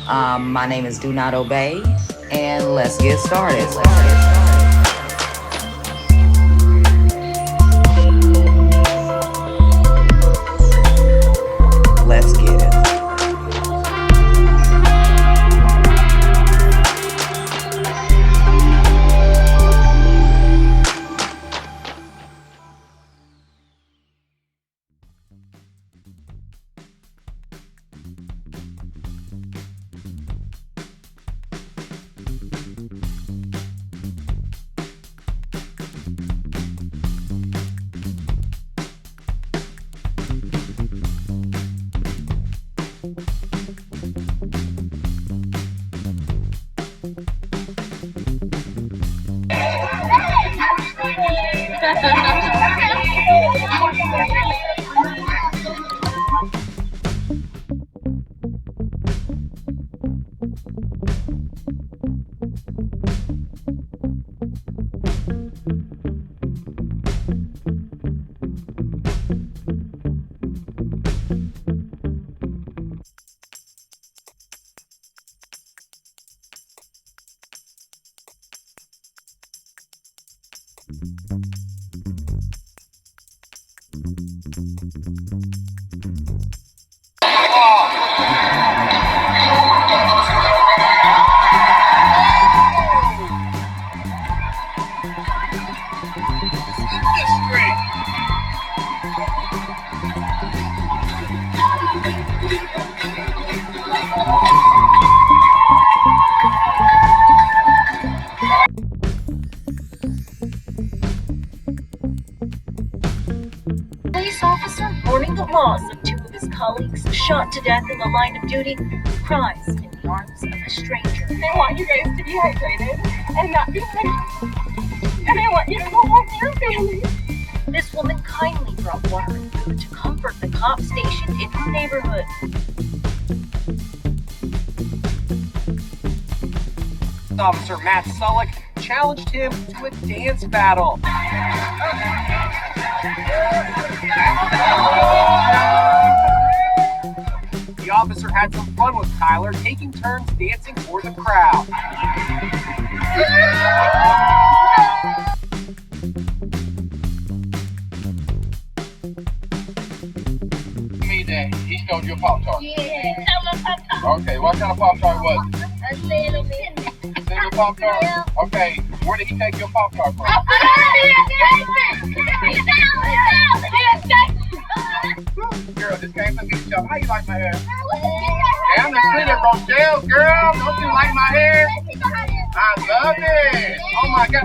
My name is Do Not Obey, and let's get started. Let's get it. Police officer mourning the loss of two of his colleagues shot to death in the line of duty cries in the arms of a stranger. They want you guys to be hydrated and not be sick. And I want you to go home to your family. This woman kindly brought water and food to comfort the cop stationed in her neighborhood. Officer Matt Sullick challenged him to a dance battle. The officer had some fun with Tyler, taking turns dancing for the crowd. Me that he stole your Pop-Tart. Yeah, tell them Pop-Tart. Okay, what kind of Pop-Tart was it? A little bit. Single Pop-Tart? Okay, where did he take your Pop-Tart from? Girl, this came from each other. How you like my hair? Yeah, I'm the pretty Rochelle, girl. Don't you like my hair? I love it. Oh my God.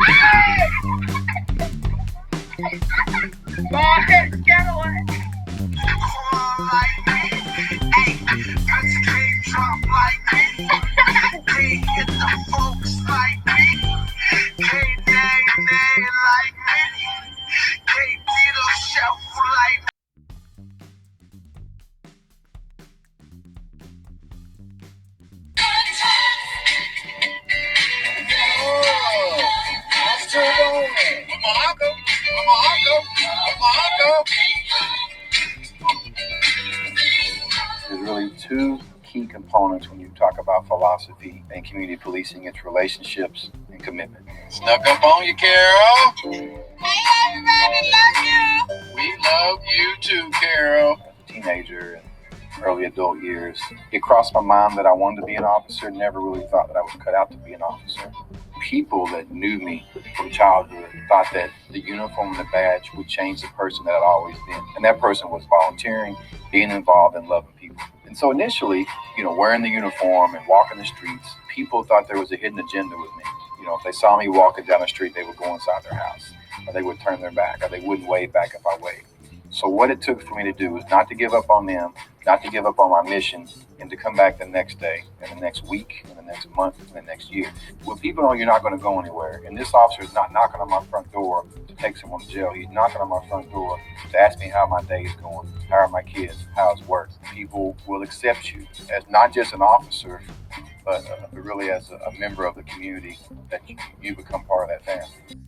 Hey! Boy, get away. There's really two key components when you talk about philosophy and community policing. It's relationships and commitment. Snuck up on you, Carol. Hey, everybody, love you. We love you too, Carol. As a teenager and early adult years, it crossed my mind that I wanted to be an officer. Never really thought that I was cut out to be an officer. People that knew me from childhood thought that the uniform and the badge would change the person that I'd always been. And that person was volunteering, being involved, and loving people. And so initially, wearing the uniform and walking the streets, people thought there was a hidden agenda with me. If they saw me walking down the street, they would go inside their house, or they would turn their back, or they wouldn't wave back if I waved. So what it took for me to do was not to give up on them, not to give up on my mission, and to come back the next day, and the next week, and the next month, and the next year. Well, people know you're not going to go anywhere. And this officer is not knocking on my front door to take someone to jail. He's knocking on my front door to ask me how my day is going, how are my kids, how's work. People will accept you as not just an officer, but really as a member of the community, that you become part of that family.